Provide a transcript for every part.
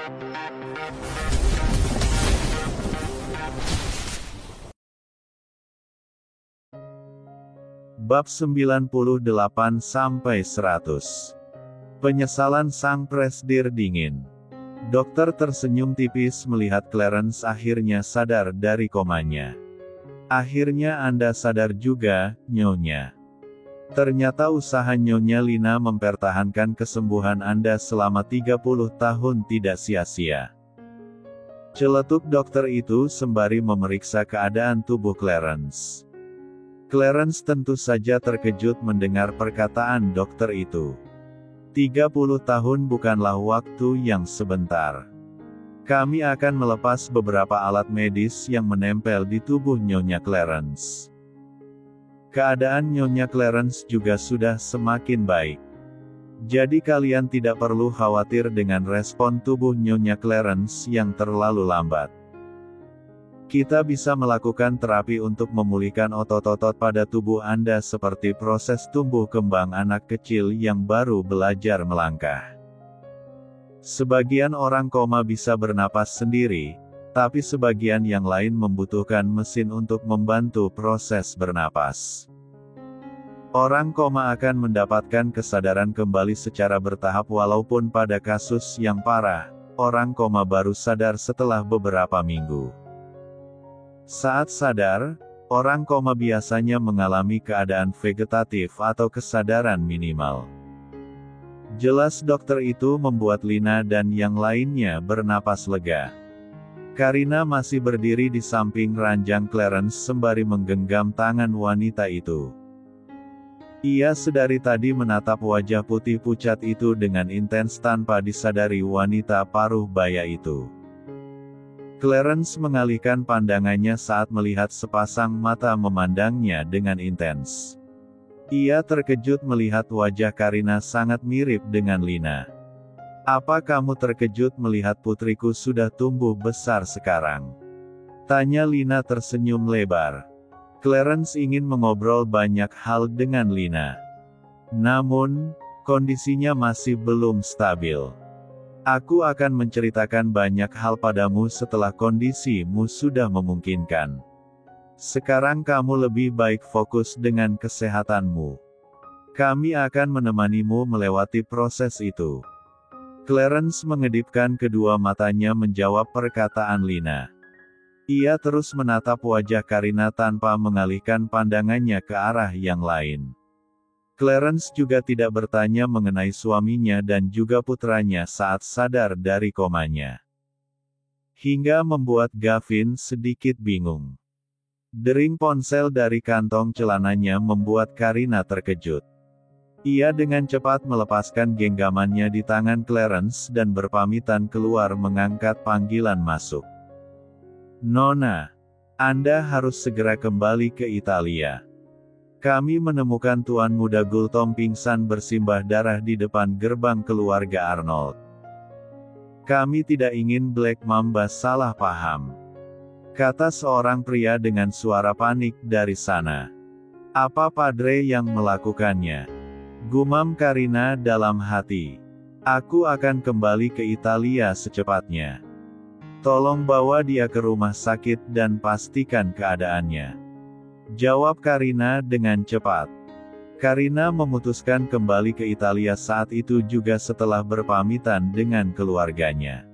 Bab 98-100. Penyesalan sang presdir dingin. Dokter tersenyum tipis melihat Clarence akhirnya sadar dari komanya. Akhirnya Anda sadar juga, Nyonya. Ternyata usaha Nyonya Lina mempertahankan kesembuhan Anda selama 30 tahun tidak sia-sia. Celetuk dokter itu sembari memeriksa keadaan tubuh Clarence. Clarence tentu saja terkejut mendengar perkataan dokter itu. 30 tahun bukanlah waktu yang sebentar. Kami akan melepas beberapa alat medis yang menempel di tubuh Nyonya Clarence. Keadaan Nyonya Clarence juga sudah semakin baik. Jadi kalian tidak perlu khawatir dengan respon tubuh Nyonya Clarence yang terlalu lambat. Kita bisa melakukan terapi untuk memulihkan otot-otot pada tubuh Anda seperti proses tumbuh kembang anak kecil yang baru belajar melangkah. Sebagian orang koma bisa bernapas sendiri, tapi sebagian yang lain membutuhkan mesin untuk membantu proses bernapas. Orang koma akan mendapatkan kesadaran kembali secara bertahap walaupun pada kasus yang parah, orang koma baru sadar setelah beberapa minggu. Saat sadar, orang koma biasanya mengalami keadaan vegetatif atau kesadaran minimal. Jelas dokter itu membuat Lina dan yang lainnya bernapas lega. Karina masih berdiri di samping ranjang Clarence sembari menggenggam tangan wanita itu. Ia sedari tadi menatap wajah putih pucat itu dengan intens tanpa disadari wanita paruh baya itu. Clarence mengalihkan pandangannya saat melihat sepasang mata memandangnya dengan intens. Ia terkejut melihat wajah Karina sangat mirip dengan Lina. Apa kamu terkejut melihat putriku sudah tumbuh besar sekarang? Tanya Lina tersenyum lebar. Clarence ingin mengobrol banyak hal dengan Lina. Namun, kondisinya masih belum stabil. Aku akan menceritakan banyak hal padamu setelah kondisimu sudah memungkinkan. Sekarang kamu lebih baik fokus dengan kesehatanmu. Kami akan menemanimu melewati proses itu. Clarence mengedipkan kedua matanya menjawab perkataan Lina. Ia terus menatap wajah Karina tanpa mengalihkan pandangannya ke arah yang lain. Clarence juga tidak bertanya mengenai suaminya dan juga putranya saat sadar dari komanya. Hingga membuat Gavin sedikit bingung. Dering ponsel dari kantong celananya membuat Karina terkejut. Ia dengan cepat melepaskan genggamannya di tangan Clarence dan berpamitan keluar mengangkat panggilan masuk. Nona, Anda harus segera kembali ke Italia. Kami menemukan Tuan Muda Gultom pingsan bersimbah darah di depan gerbang keluarga Arnold. Kami tidak ingin Black Mamba salah paham. Kata seorang pria dengan suara panik dari sana. Apa Padre yang melakukannya? Gumam Karina dalam hati. Aku akan kembali ke Italia secepatnya. Tolong bawa dia ke rumah sakit dan pastikan keadaannya. Jawab Karina dengan cepat. Karina memutuskan kembali ke Italia saat itu juga setelah berpamitan dengan keluarganya.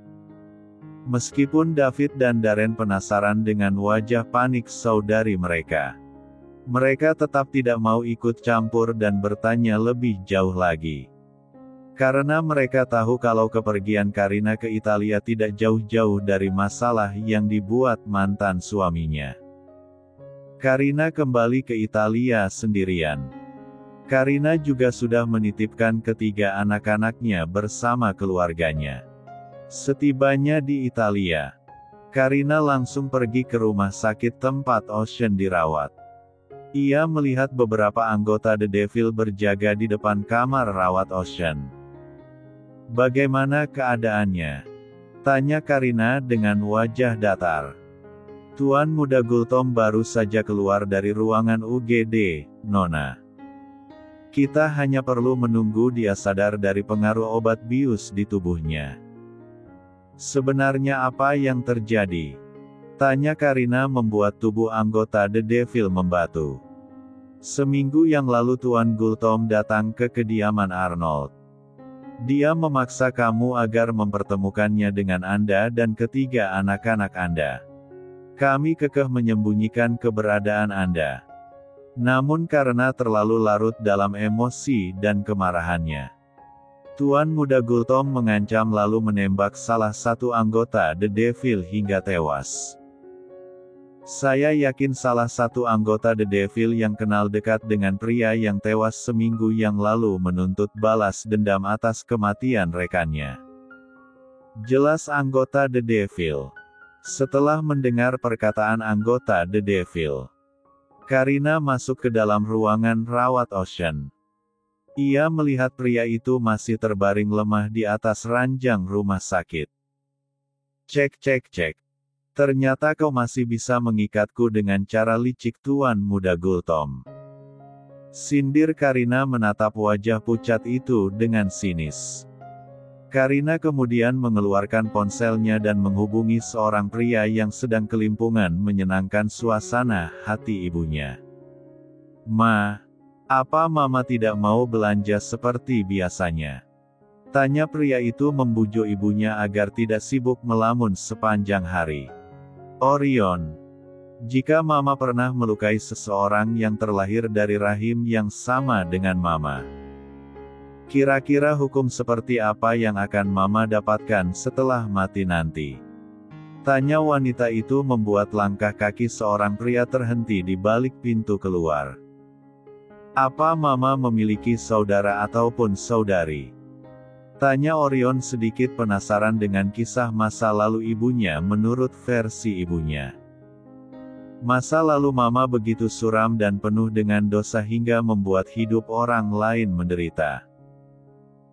Meskipun David dan Darren penasaran dengan wajah panik saudari mereka. Mereka tetap tidak mau ikut campur dan bertanya lebih jauh lagi. Karena mereka tahu kalau kepergian Karina ke Italia tidak jauh-jauh dari masalah yang dibuat mantan suaminya. Karina kembali ke Italia sendirian. Karina juga sudah menitipkan ketiga anak-anaknya bersama keluarganya. Setibanya di Italia, Karina langsung pergi ke rumah sakit tempat Ocean dirawat. Ia melihat beberapa anggota The Devil berjaga di depan kamar rawat Ocean. Bagaimana keadaannya? Tanya Karina dengan wajah datar. Tuan Muda Gultom baru saja keluar dari ruangan UGD, Nona. Kita hanya perlu menunggu dia sadar dari pengaruh obat bius di tubuhnya. Sebenarnya apa yang terjadi? Tanya Karina membuat tubuh anggota The Devil membatu. Seminggu yang lalu Tuan Gultom datang ke kediaman Arnold. Dia memaksa kamu agar mempertemukannya dengan Anda dan ketiga anak-anak Anda. Kami kekeh menyembunyikan keberadaan Anda. Namun karena terlalu larut dalam emosi dan kemarahannya, Tuan Muda Gultom mengancam lalu menembak salah satu anggota The Devil hingga tewas. Saya yakin salah satu anggota The Devil yang kenal dekat dengan pria yang tewas seminggu yang lalu menuntut balas dendam atas kematian rekannya. Jelas anggota The Devil. Setelah mendengar perkataan anggota The Devil, Karina masuk ke dalam ruangan rawat Ocean. Ia melihat pria itu masih terbaring lemah di atas ranjang rumah sakit. Cek. Ternyata kau masih bisa mengikatku dengan cara licik Tuan Muda Gultom. Sindir Karina menatap wajah pucat itu dengan sinis. Karina kemudian mengeluarkan ponselnya dan menghubungi seorang pria yang sedang kelimpungan menyenangkan suasana hati ibunya. Ma, apa Mama tidak mau belanja seperti biasanya? Tanya pria itu membujuk ibunya agar tidak sibuk melamun sepanjang hari. Orion, jika Mama pernah melukai seseorang yang terlahir dari rahim yang sama dengan Mama, kira-kira hukum seperti apa yang akan Mama dapatkan setelah mati nanti? Tanya wanita itu membuat langkah kaki seorang pria terhenti di balik pintu keluar. Apa Mama memiliki saudara ataupun saudari? Tanya Orion sedikit penasaran dengan kisah masa lalu ibunya menurut versi ibunya. Masa lalu Mama begitu suram dan penuh dengan dosa hingga membuat hidup orang lain menderita.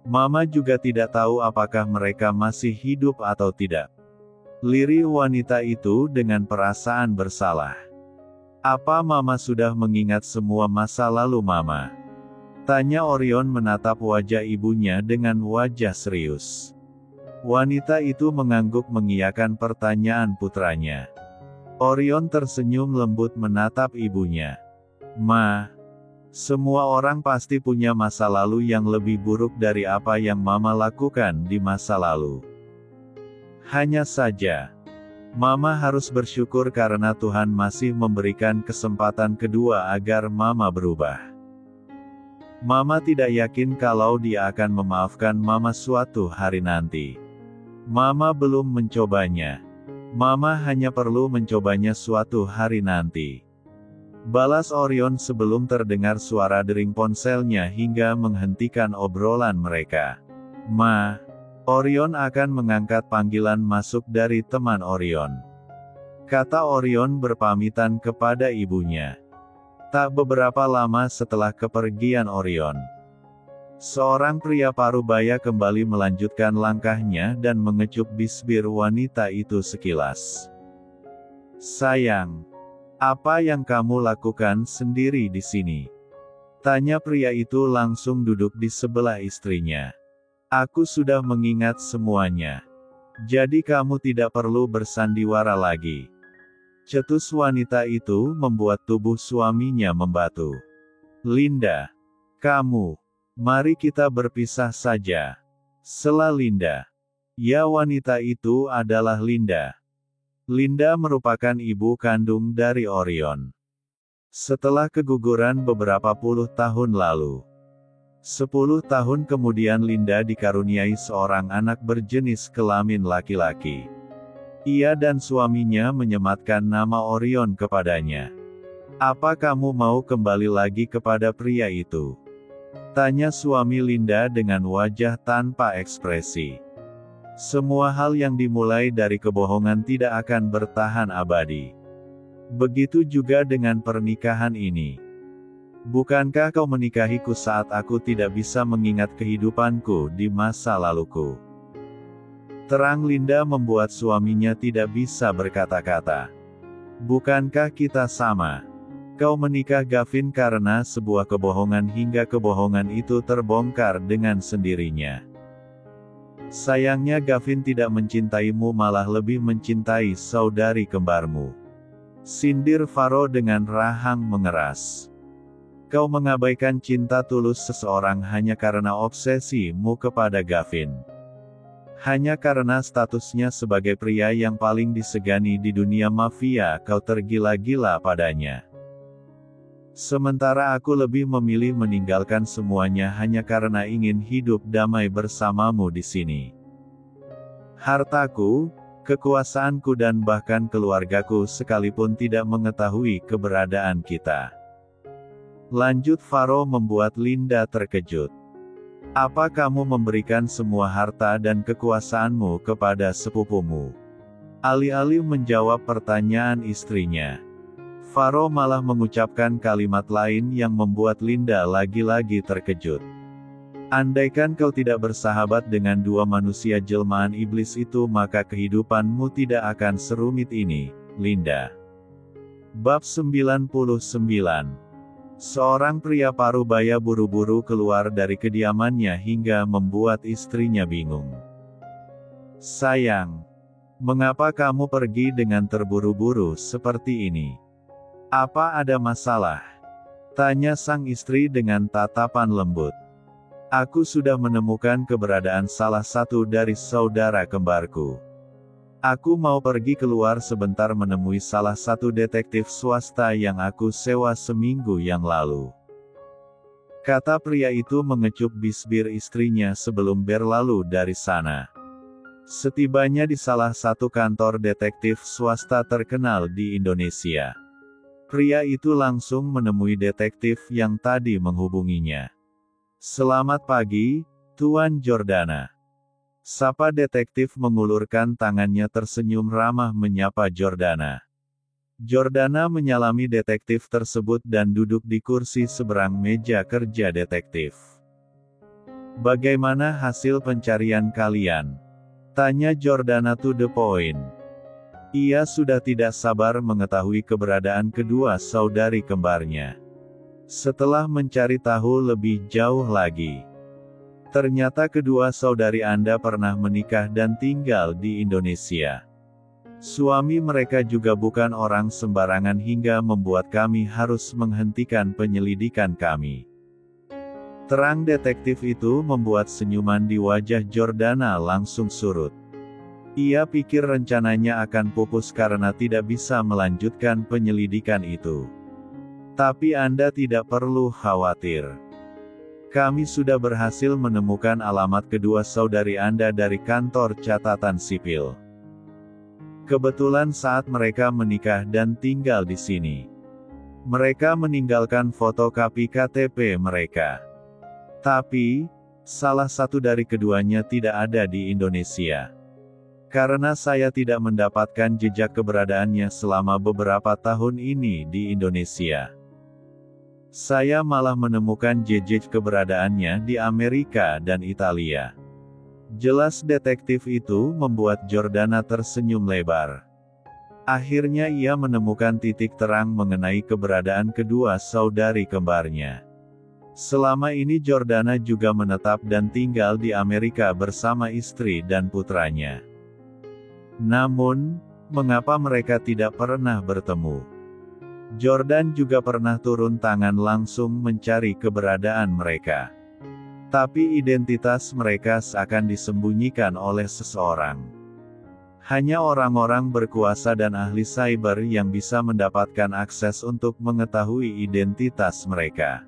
Mama juga tidak tahu apakah mereka masih hidup atau tidak. Lirih wanita itu dengan perasaan bersalah. Apa Mama sudah mengingat semua masa lalu Mama? Tanya Orion menatap wajah ibunya dengan wajah serius. Wanita itu mengangguk mengiyakan pertanyaan putranya. Orion tersenyum lembut menatap ibunya. Ma, semua orang pasti punya masa lalu yang lebih buruk dari apa yang Mama lakukan di masa lalu. Hanya saja, Mama harus bersyukur karena Tuhan masih memberikan kesempatan kedua agar Mama berubah. Mama tidak yakin kalau Dia akan memaafkan Mama suatu hari nanti. Mama belum mencobanya. Mama hanya perlu mencobanya suatu hari nanti. Balas Orion sebelum terdengar suara dering ponselnya hingga menghentikan obrolan mereka. Ma, Orion akan mengangkat panggilan masuk dari teman Orion. Kata Orion berpamitan kepada ibunya. Tak beberapa lama setelah kepergian Orion, seorang pria parubaya kembali melanjutkan langkahnya dan mengecup bibir wanita itu sekilas. Sayang, apa yang kamu lakukan sendiri di sini? Tanya pria itu langsung duduk di sebelah istrinya. Aku sudah mengingat semuanya. Jadi kamu tidak perlu bersandiwara lagi. Cetus wanita itu membuat tubuh suaminya membatu. Linda, kamu, mari kita berpisah saja. Sela Linda. Ya, wanita itu adalah Linda. Linda merupakan ibu kandung dari Orion. Setelah keguguran beberapa puluh tahun lalu, 10 tahun kemudian Linda dikaruniai seorang anak berjenis kelamin laki-laki. Ia dan suaminya menyematkan nama Orion kepadanya. Apa kamu mau kembali lagi kepada pria itu? Tanya suami Linda dengan wajah tanpa ekspresi. Semua hal yang dimulai dari kebohongan tidak akan bertahan abadi. Begitu juga dengan pernikahan ini. Bukankah kau menikahiku saat aku tidak bisa mengingat kehidupanku di masa laluku? Terang Linda membuat suaminya tidak bisa berkata-kata. Bukankah kita sama? Kau menikah Gavin karena sebuah kebohongan hingga kebohongan itu terbongkar dengan sendirinya. Sayangnya Gavin tidak mencintaimu, malah lebih mencintai saudari kembarmu. Sindir Faro dengan rahang mengeras. Kau mengabaikan cinta tulus seseorang hanya karena obsesimu kepada Gavin. Hanya karena statusnya sebagai pria yang paling disegani di dunia mafia, kau tergila-gila padanya. Sementara aku lebih memilih meninggalkan semuanya hanya karena ingin hidup damai bersamamu di sini. Hartaku, kekuasaanku dan bahkan keluargaku sekalipun tidak mengetahui keberadaan kita. Lanjut Faro membuat Linda terkejut. Apa kamu memberikan semua harta dan kekuasaanmu kepada sepupumu? Alih-alih menjawab pertanyaan istrinya, Faro malah mengucapkan kalimat lain yang membuat Linda lagi-lagi terkejut. Andaikan kau tidak bersahabat dengan dua manusia jelmaan iblis itu, maka kehidupanmu tidak akan serumit ini, Linda. Bab 99. Seorang pria parubaya buru-buru keluar dari kediamannya hingga membuat istrinya bingung. Sayang, mengapa kamu pergi dengan terburu-buru seperti ini? Apa ada masalah? Tanya sang istri dengan tatapan lembut. Aku sudah menemukan keberadaan salah satu dari saudara kembarku. Aku mau pergi keluar sebentar menemui salah satu detektif swasta yang aku sewa seminggu yang lalu. Kata pria itu mengecup bisbir istrinya sebelum berlalu dari sana. Setibanya di salah satu kantor detektif swasta terkenal di Indonesia, pria itu langsung menemui detektif yang tadi menghubunginya. Selamat pagi, Tuan Jordana. Sapa detektif mengulurkan tangannya tersenyum ramah menyapa Jordana. Jordana menyalami detektif tersebut dan duduk di kursi seberang meja kerja detektif. Bagaimana hasil pencarian kalian? Tanya Jordana to the point. Ia sudah tidak sabar mengetahui keberadaan kedua saudari kembarnya. Setelah mencari tahu lebih jauh lagi, ternyata kedua saudari Anda pernah menikah dan tinggal di Indonesia. Suami mereka juga bukan orang sembarangan hingga membuat kami harus menghentikan penyelidikan kami. Terang detektif itu membuat senyuman di wajah Jordana langsung surut. Ia pikir rencananya akan pupus karena tidak bisa melanjutkan penyelidikan itu. Tapi Anda tidak perlu khawatir. Kami sudah berhasil menemukan alamat kedua saudari Anda dari kantor catatan sipil. Kebetulan saat mereka menikah dan tinggal di sini, mereka meninggalkan fotokopi KTP mereka. Tapi, salah satu dari keduanya tidak ada di Indonesia. Karena saya tidak mendapatkan jejak keberadaannya selama beberapa tahun ini di Indonesia, saya malah menemukan jejak keberadaannya di Amerika dan Italia. Jelas detektif itu membuat Jordana tersenyum lebar. Akhirnya ia menemukan titik terang mengenai keberadaan kedua saudari kembarnya. Selama ini Jordana juga menetap dan tinggal di Amerika bersama istri dan putranya. Namun, mengapa mereka tidak pernah bertemu? Jordan juga pernah turun tangan langsung mencari keberadaan mereka. Tapi identitas mereka seakan disembunyikan oleh seseorang. Hanya orang-orang berkuasa dan ahli cyber yang bisa mendapatkan akses untuk mengetahui identitas mereka.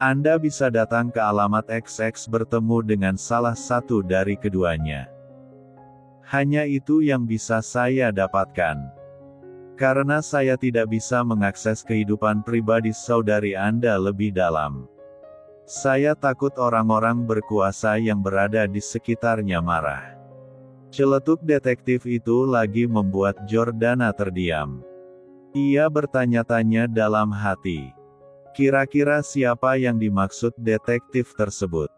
Anda bisa datang ke alamat XX bertemu dengan salah satu dari keduanya. Hanya itu yang bisa saya dapatkan. Karena saya tidak bisa mengakses kehidupan pribadi saudari Anda lebih dalam. Saya takut orang-orang berkuasa yang berada di sekitarnya marah. Celetuk detektif itu lagi membuat Jordana terdiam. Ia bertanya-tanya dalam hati. Kira-kira siapa yang dimaksud detektif tersebut?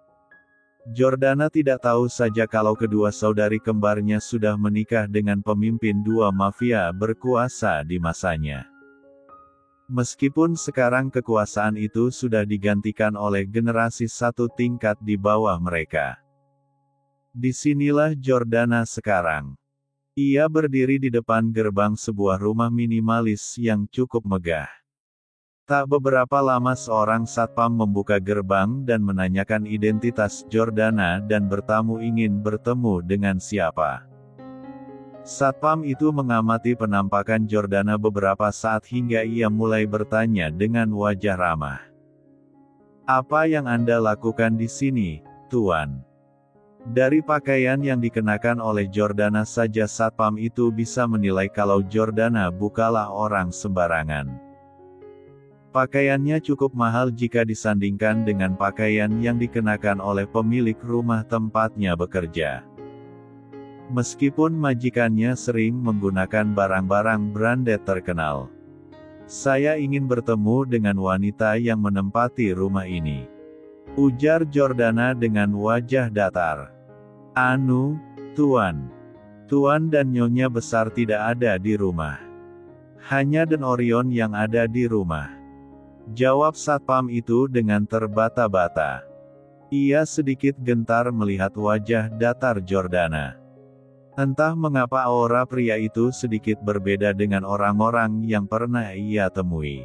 Jordana tidak tahu saja kalau kedua saudari kembarnya sudah menikah dengan pemimpin dua mafia berkuasa di masanya. Meskipun sekarang kekuasaan itu sudah digantikan oleh generasi satu tingkat di bawah mereka. Disinilah Jordana sekarang. Ia berdiri di depan gerbang sebuah rumah minimalis yang cukup megah. Tak beberapa lama seorang satpam membuka gerbang dan menanyakan identitas Jordana dan bertamu ingin bertemu dengan siapa. Satpam itu mengamati penampakan Jordana beberapa saat hingga ia mulai bertanya dengan wajah ramah. "Apa yang Anda lakukan di sini, Tuan?" Dari pakaian yang dikenakan oleh Jordana saja satpam itu bisa menilai kalau Jordana bukanlah orang sembarangan. Pakaiannya cukup mahal jika disandingkan dengan pakaian yang dikenakan oleh pemilik rumah tempatnya bekerja. Meskipun majikannya sering menggunakan barang-barang branded terkenal. "Saya ingin bertemu dengan wanita yang menempati rumah ini," ujar Jordana dengan wajah datar. "Anu, Tuan. Tuan dan Nyonya besar tidak ada di rumah. Hanya Dan Orion yang ada di rumah," jawab satpam itu dengan terbata-bata. Ia sedikit gentar melihat wajah datar Jordana. Entah mengapa aura pria itu sedikit berbeda dengan orang-orang yang pernah ia temui.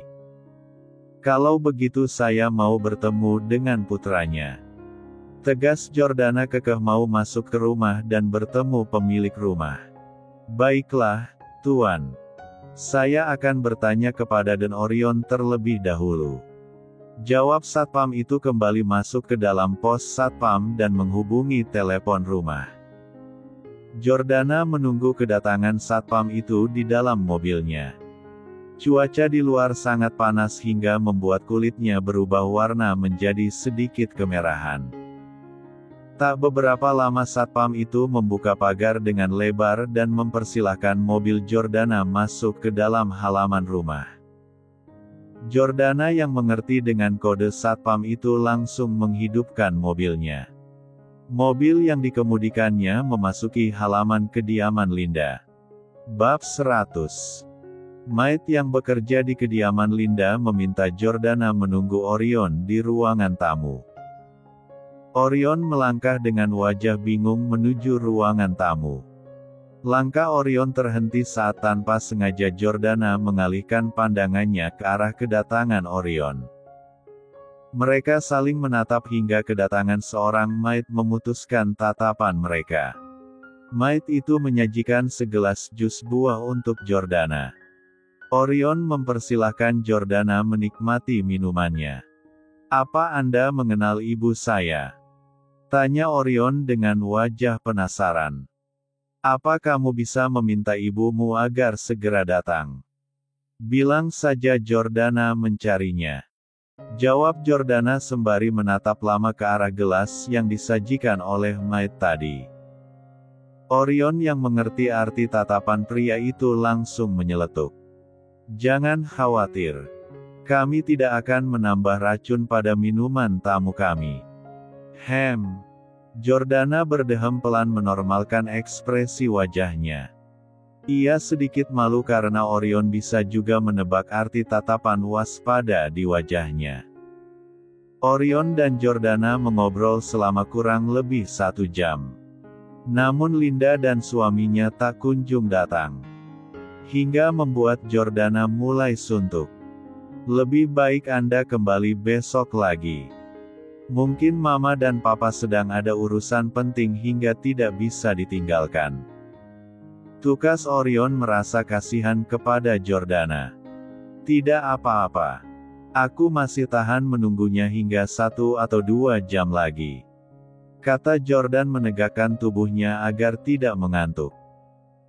"Kalau begitu saya mau bertemu dengan putranya," tegas Jordana kekeh mau masuk ke rumah dan bertemu pemilik rumah. "Baiklah, Tuan. Saya akan bertanya kepada Dan Orion terlebih dahulu," jawab satpam itu kembali masuk ke dalam pos satpam dan menghubungi telepon rumah. Jordana menunggu kedatangan satpam itu di dalam mobilnya. Cuaca di luar sangat panas hingga membuat kulitnya berubah warna menjadi sedikit kemerahan. Tak beberapa lama satpam itu membuka pagar dengan lebar dan mempersilahkan mobil Jordana masuk ke dalam halaman rumah. Jordana yang mengerti dengan kode satpam itu langsung menghidupkan mobilnya. Mobil yang dikemudikannya memasuki halaman kediaman Linda. Bab 100. Maid yang bekerja di kediaman Linda meminta Jordana menunggu Orion di ruangan tamu. Orion melangkah dengan wajah bingung menuju ruangan tamu. Langkah Orion terhenti saat tanpa sengaja Jordana mengalihkan pandangannya ke arah kedatangan Orion. Mereka saling menatap hingga kedatangan seorang maid memutuskan tatapan mereka. Maid itu menyajikan segelas jus buah untuk Jordana. Orion mempersilahkan Jordana menikmati minumannya. "Apa Anda mengenal ibu saya?" tanya Orion dengan wajah penasaran. "Apa kamu bisa meminta ibumu agar segera datang? Bilang saja Jordana mencarinya," jawab Jordana sembari menatap lama ke arah gelas yang disajikan oleh maid tadi. Orion yang mengerti arti tatapan pria itu langsung menyeletuk. "Jangan khawatir. Kami tidak akan menambah racun pada minuman tamu kami." Jordana berdehem pelan menormalkan ekspresi wajahnya. Ia sedikit malu karena Orion bisa juga menebak arti tatapan waspada di wajahnya. Orion dan Jordana mengobrol selama kurang lebih 1 jam. Namun Linda dan suaminya tak kunjung datang. Hingga membuat Jordana mulai suntuk. "Lebih baik Anda kembali besok lagi. Mungkin Mama dan Papa sedang ada urusan penting hingga tidak bisa ditinggalkan," tukas Orion merasa kasihan kepada Jordana. "Tidak apa-apa. Aku masih tahan menunggunya hingga 1 atau 2 jam lagi," kata Jordan menegakkan tubuhnya agar tidak mengantuk.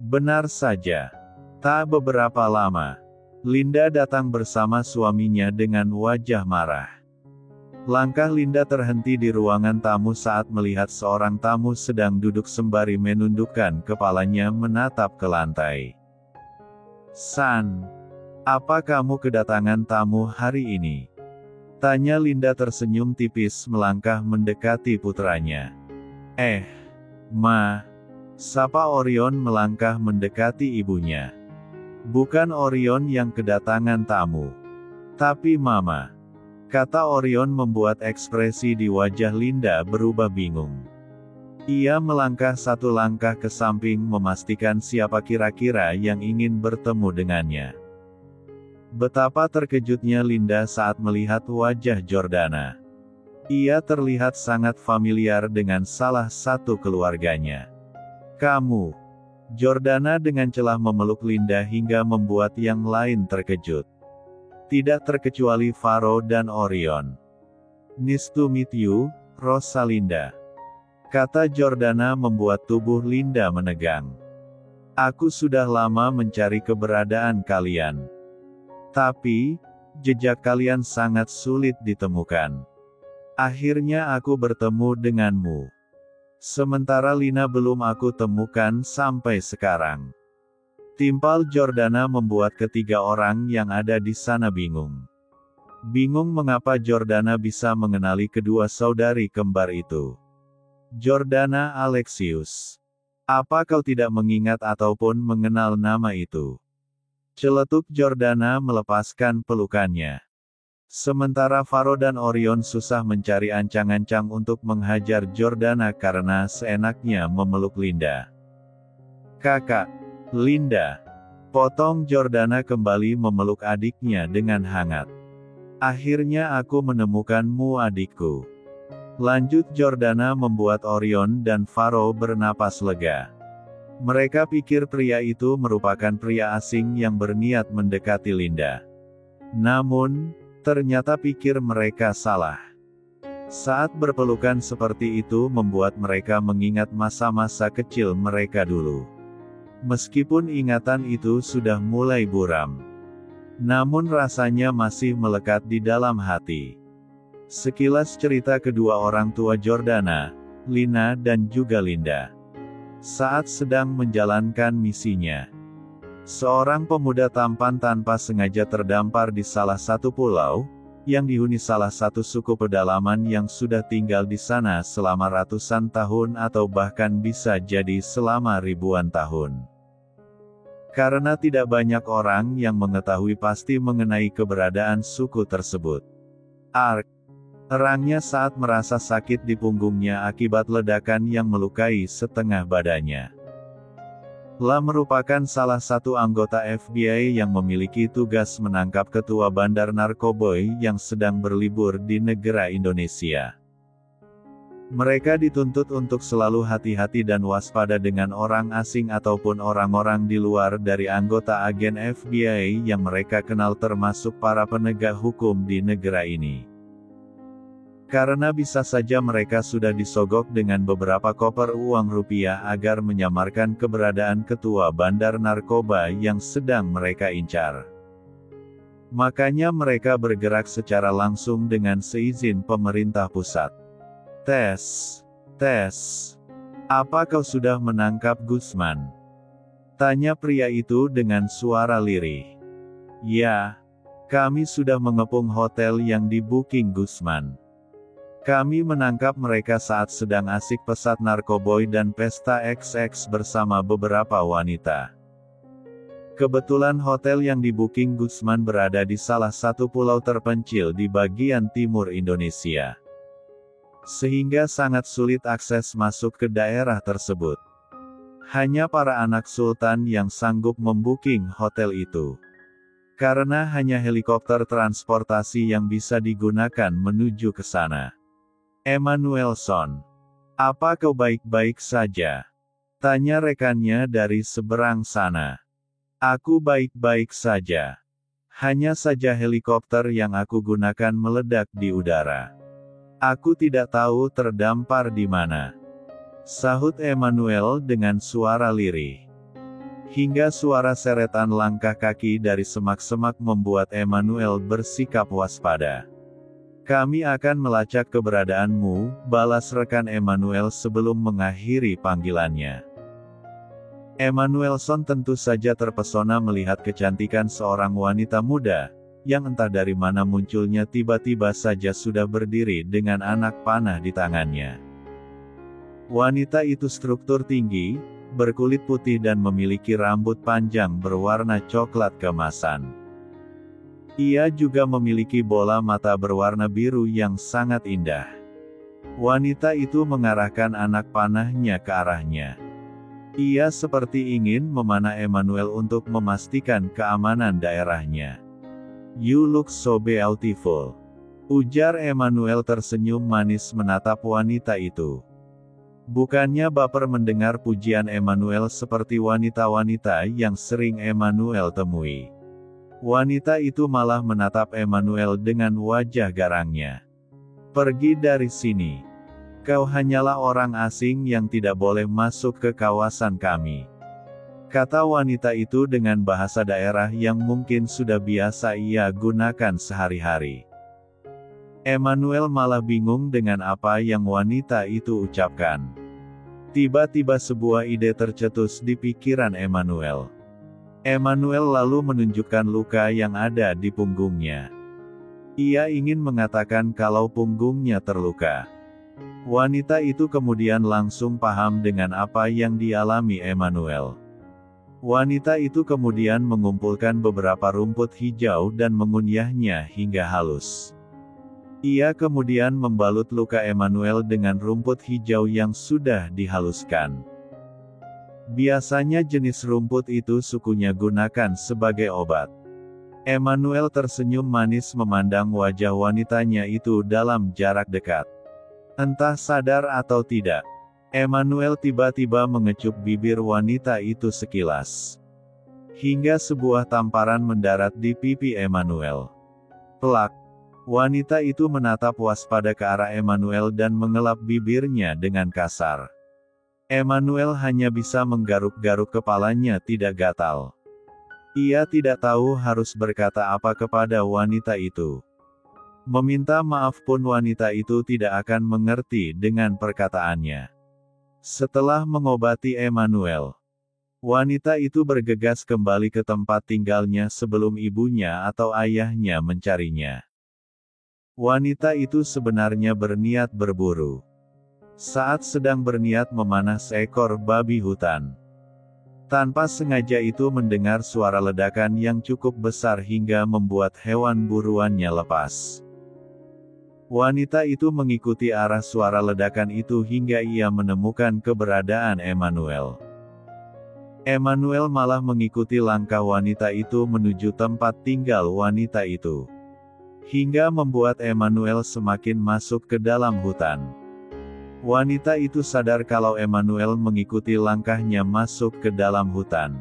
Benar saja. Tak beberapa lama, Linda datang bersama suaminya dengan wajah marah. Langkah Linda terhenti di ruangan tamu saat melihat seorang tamu sedang duduk sembari menundukkan kepalanya menatap ke lantai. "San, apa kamu kedatangan tamu hari ini?" tanya Linda tersenyum tipis melangkah mendekati putranya. Ma," sapa Orion melangkah mendekati ibunya. "Bukan Orion yang kedatangan tamu. Tapi Mama," kata Orion membuat ekspresi di wajah Linda berubah bingung. Ia melangkah satu langkah ke samping memastikan siapa kira-kira yang ingin bertemu dengannya. Betapa terkejutnya Linda saat melihat wajah Jordana. Ia terlihat sangat familiar dengan salah satu keluarganya. "Kamu." Jordana dengan celah memeluk Linda hingga membuat yang lain terkejut. Tidak terkecuali Faro dan Orion. "Nice to meet you, Rosalinda," kata Jordana membuat tubuh Linda menegang. "Aku sudah lama mencari keberadaan kalian. Tapi, jejak kalian sangat sulit ditemukan. Akhirnya aku bertemu denganmu. Sementara Lina belum aku temukan sampai sekarang." Timpal Jordana membuat ketiga orang yang ada di sana bingung. Bingung mengapa Jordana bisa mengenali kedua saudari kembar itu. "Jordana Alexius. Apa kau tidak mengingat ataupun mengenal nama itu?" Celetuk Jordana melepaskan pelukannya. Sementara Faro dan Orion susah mencari ancang-ancang untuk menghajar Jordana karena seenaknya memeluk Linda. "Kakak, Linda." Potong Jordana kembali memeluk adiknya dengan hangat. "Akhirnya aku menemukanmu adikku." Lanjut Jordana membuat Orion dan Faro bernapas lega. Mereka pikir pria itu merupakan pria asing yang berniat mendekati Linda. Namun, ternyata pikir mereka salah. Saat berpelukan seperti itu membuat mereka mengingat masa-masa kecil mereka dulu. Meskipun ingatan itu sudah mulai buram, namun rasanya masih melekat di dalam hati. Sekilas cerita kedua orang tua Jordana, Lina dan juga Linda. Saat sedang menjalankan misinya, seorang pemuda tampan tanpa sengaja terdampar di salah satu pulau, yang dihuni salah satu suku pedalaman yang sudah tinggal di sana selama ratusan tahun atau bahkan bisa jadi selama ribuan tahun. Karena tidak banyak orang yang mengetahui pasti mengenai keberadaan suku tersebut. Terangnya saat merasa sakit di punggungnya akibat ledakan yang melukai setengah badannya. La merupakan salah satu anggota FBI yang memiliki tugas menangkap ketua bandar narkoboy yang sedang berlibur di negara Indonesia. Mereka dituntut untuk selalu hati-hati dan waspada dengan orang asing ataupun orang-orang di luar dari anggota agen FBI yang mereka kenal termasuk para penegak hukum di negara ini. Karena bisa saja mereka sudah disogok dengan beberapa koper uang rupiah agar menyamarkan keberadaan ketua bandar narkoba yang sedang mereka incar. Makanya mereka bergerak secara langsung dengan seizin pemerintah pusat. Tes. "Apa kau sudah menangkap Gusman?" tanya pria itu dengan suara lirih. "Ya, kami sudah mengepung hotel yang di-booking Gusman. Kami menangkap mereka saat sedang asik pesat narkoboy dan pesta XX bersama beberapa wanita. Kebetulan hotel yang di-booking Gusman berada di salah satu pulau terpencil di bagian timur Indonesia. Sehingga sangat sulit akses masuk ke daerah tersebut. Hanya para anak sultan yang sanggup membooking hotel itu. Karena hanya helikopter transportasi yang bisa digunakan menuju ke sana." "Emanuelson, apa kau baik-baik saja?" tanya rekannya dari seberang sana. "Aku baik-baik saja. Hanya saja helikopter yang aku gunakan meledak di udara. Aku tidak tahu terdampar di mana," sahut Emmanuel dengan suara lirih. Hingga suara seretan langkah kaki dari semak-semak membuat Emmanuel bersikap waspada. "Kami akan melacak keberadaanmu," balas rekan Emmanuel sebelum mengakhiri panggilannya. Emanuelson tentu saja terpesona melihat kecantikan seorang wanita muda, yang entah dari mana munculnya tiba-tiba saja sudah berdiri dengan anak panah di tangannya. Wanita itu struktur tinggi, berkulit putih dan memiliki rambut panjang berwarna coklat keemasan. Ia juga memiliki bola mata berwarna biru yang sangat indah. Wanita itu mengarahkan anak panahnya ke arahnya. Ia seperti ingin memanah Emmanuel untuk memastikan keamanan daerahnya. "You look so beautiful," ujar Emmanuel tersenyum manis menatap wanita itu. Bukannya baper mendengar pujian Emmanuel seperti wanita-wanita yang sering Emmanuel temui. Wanita itu malah menatap Emmanuel dengan wajah garangnya. "Pergi dari sini. Kau hanyalah orang asing yang tidak boleh masuk ke kawasan kami," kata wanita itu dengan bahasa daerah yang mungkin sudah biasa ia gunakan sehari-hari. Emmanuel malah bingung dengan apa yang wanita itu ucapkan. Tiba-tiba sebuah ide tercetus di pikiran Emmanuel. Emmanuel lalu menunjukkan luka yang ada di punggungnya. Ia ingin mengatakan kalau punggungnya terluka. Wanita itu kemudian langsung paham dengan apa yang dialami Emmanuel. Wanita itu kemudian mengumpulkan beberapa rumput hijau dan mengunyahnya hingga halus. Ia kemudian membalut luka Emmanuel dengan rumput hijau yang sudah dihaluskan. Biasanya jenis rumput itu sukunya gunakan sebagai obat. Emmanuel tersenyum manis memandang wajah wanitanya itu dalam jarak dekat. Entah sadar atau tidak, Emmanuel tiba-tiba mengecup bibir wanita itu sekilas. Hingga sebuah tamparan mendarat di pipi Emmanuel. Plak! Wanita itu menatap waspada ke arah Emmanuel dan mengelap bibirnya dengan kasar. Emmanuel hanya bisa menggaruk-garuk kepalanya tidak gatal. Ia tidak tahu harus berkata apa kepada wanita itu. Meminta maaf pun wanita itu tidak akan mengerti dengan perkataannya. Setelah mengobati Emmanuel, wanita itu bergegas kembali ke tempat tinggalnya sebelum ibunya atau ayahnya mencarinya. Wanita itu sebenarnya berniat berburu. Saat sedang berniat memanah seekor babi hutan. Tanpa sengaja itu mendengar suara ledakan yang cukup besar hingga membuat hewan buruannya lepas. Wanita itu mengikuti arah suara ledakan itu hingga ia menemukan keberadaan Emmanuel. Emmanuel malah mengikuti langkah wanita itu menuju tempat tinggal wanita itu. Hingga membuat Emmanuel semakin masuk ke dalam hutan. Wanita itu sadar kalau Emmanuel mengikuti langkahnya masuk ke dalam hutan.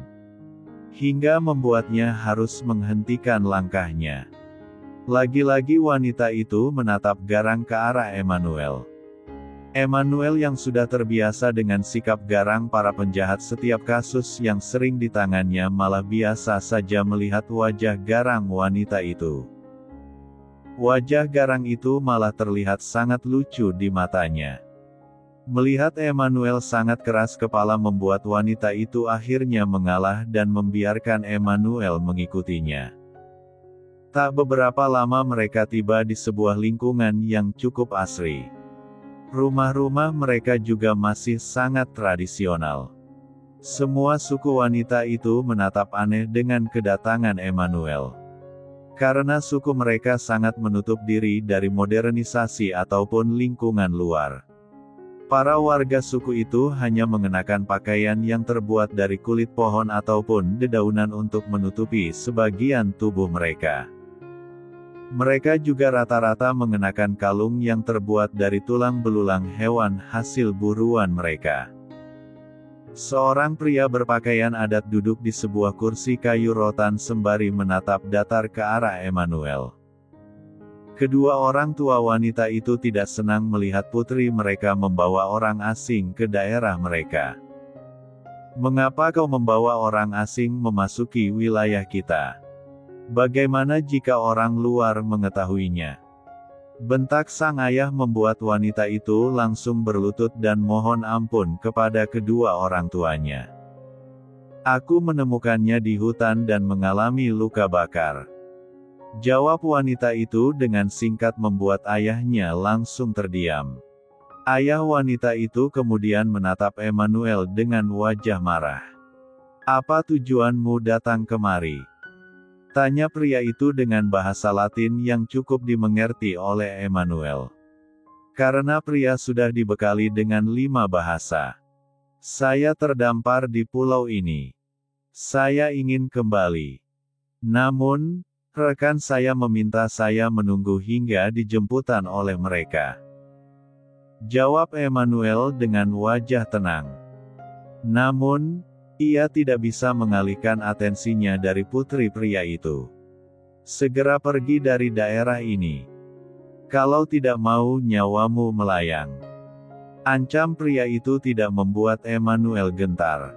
Hingga membuatnya harus menghentikan langkahnya. Lagi-lagi wanita itu menatap garang ke arah Emmanuel. Emmanuel yang sudah terbiasa dengan sikap garang para penjahat setiap kasus yang sering ditangannya malah biasa saja melihat wajah garang wanita itu. Wajah garang itu malah terlihat sangat lucu di matanya. Melihat Emmanuel sangat keras kepala membuat wanita itu akhirnya mengalah dan membiarkan Emmanuel mengikutinya. Tak beberapa lama mereka tiba di sebuah lingkungan yang cukup asri. Rumah-rumah mereka juga masih sangat tradisional. Semua suku wanita itu menatap aneh dengan kedatangan Emmanuel. Karena suku mereka sangat menutup diri dari modernisasi ataupun lingkungan luar. Para warga suku itu hanya mengenakan pakaian yang terbuat dari kulit pohon ataupun dedaunan untuk menutupi sebagian tubuh mereka. Mereka juga rata-rata mengenakan kalung yang terbuat dari tulang belulang hewan hasil buruan mereka. Seorang pria berpakaian adat duduk di sebuah kursi kayu rotan sembari menatap datar ke arah Emmanuel. Kedua orang tua wanita itu tidak senang melihat putri mereka membawa orang asing ke daerah mereka. "Mengapa kau membawa orang asing memasuki wilayah kita? Bagaimana jika orang luar mengetahuinya?" bentak sang ayah membuat wanita itu langsung berlutut dan mohon ampun kepada kedua orang tuanya. "Aku menemukannya di hutan dan mengalami luka bakar," jawab wanita itu dengan singkat membuat ayahnya langsung terdiam. Ayah wanita itu kemudian menatap Emmanuel dengan wajah marah. "Apa tujuanmu datang kemari?" tanya pria itu dengan bahasa Latin yang cukup dimengerti oleh Emmanuel. Karena pria sudah dibekali dengan 5 bahasa. Saya terdampar di pulau ini. Saya ingin kembali. Namun, rekan saya meminta saya menunggu hingga dijemputan oleh mereka. Jawab Emmanuel dengan wajah tenang. Namun, ia tidak bisa mengalihkan atensinya dari putri pria itu. Segera pergi dari daerah ini. Kalau tidak mau nyawamu melayang. Ancam pria itu tidak membuat Emmanuel gentar.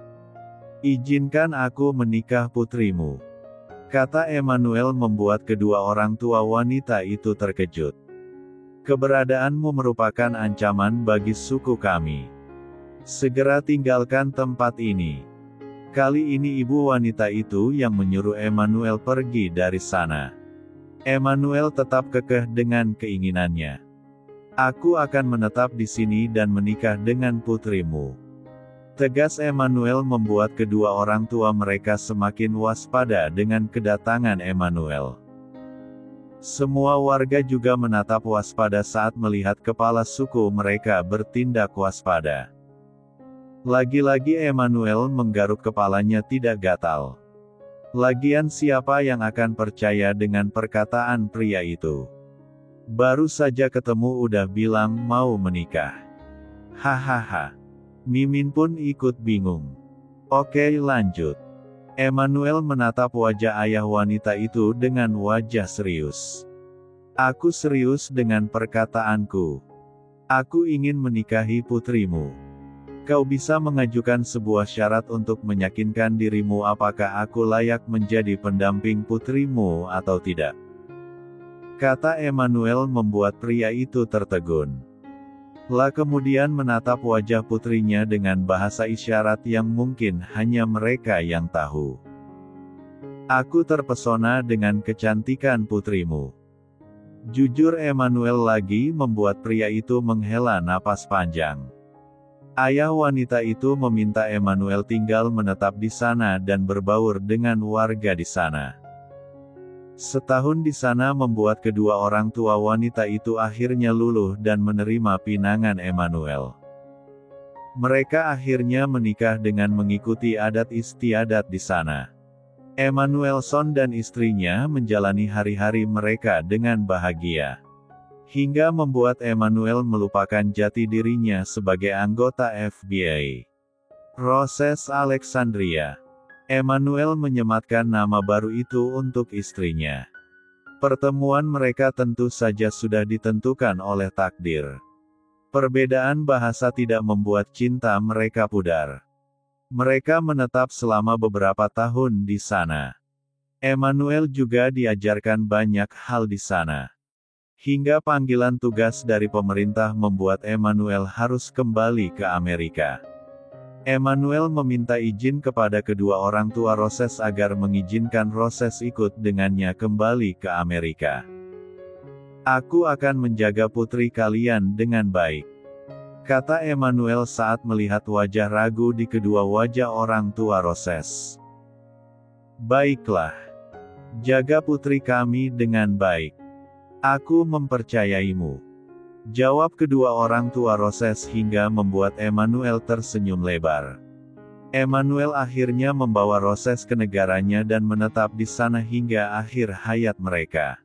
Izinkan aku menikah putrimu. Kata Emmanuel membuat kedua orang tua wanita itu terkejut. Keberadaanmu merupakan ancaman bagi suku kami. Segera tinggalkan tempat ini. Kali ini ibu wanita itu yang menyuruh Emmanuel pergi dari sana. Emmanuel tetap kekeh dengan keinginannya. Aku akan menetap di sini dan menikah dengan putrimu. Tegas Emmanuel membuat kedua orang tua mereka semakin waspada dengan kedatangan Emmanuel. Semua warga juga menatap waspada saat melihat kepala suku mereka bertindak waspada. Lagi-lagi Emmanuel menggaruk kepalanya tidak gatal. Lagian siapa yang akan percaya dengan perkataan pria itu? Baru saja ketemu udah bilang mau menikah. Hahaha. Mimin pun ikut bingung. Oke, lanjut. Emmanuel menatap wajah ayah wanita itu dengan wajah serius. Aku serius dengan perkataanku. Aku ingin menikahi putrimu. Kau bisa mengajukan sebuah syarat untuk meyakinkan dirimu apakah aku layak menjadi pendamping putrimu atau tidak. Kata Emmanuel membuat pria itu tertegun. La kemudian menatap wajah putrinya dengan bahasa isyarat yang mungkin hanya mereka yang tahu. Aku terpesona dengan kecantikan putrimu. Jujur Emmanuel lagi membuat pria itu menghela napas panjang. Ayah wanita itu meminta Emmanuel tinggal menetap di sana dan berbaur dengan warga di sana. Setahun di sana membuat kedua orang tua wanita itu akhirnya luluh dan menerima pinangan Emmanuel. Mereka akhirnya menikah dengan mengikuti adat istiadat di sana. Emmanuelson dan istrinya menjalani hari-hari mereka dengan bahagia. Hingga membuat Emmanuel melupakan jati dirinya sebagai anggota FBI. Proses Alexandria. Emmanuel menyematkan nama baru itu untuk istrinya. Pertemuan mereka tentu saja sudah ditentukan oleh takdir. Perbedaan bahasa tidak membuat cinta mereka pudar. Mereka menetap selama beberapa tahun di sana. Emmanuel juga diajarkan banyak hal di sana. Hingga panggilan tugas dari pemerintah membuat Emmanuel harus kembali ke Amerika. Emmanuel meminta izin kepada kedua orang tua Roses agar mengizinkan Roses ikut dengannya kembali ke Amerika. Aku akan menjaga putri kalian dengan baik. Kata Emmanuel saat melihat wajah ragu di kedua wajah orang tua Roses. Baiklah. Jaga putri kami dengan baik. Aku mempercayaimu. Jawab kedua orang tua Roses hingga membuat Emmanuel tersenyum lebar. Emmanuel akhirnya membawa Roses ke negaranya dan menetap di sana hingga akhir hayat mereka.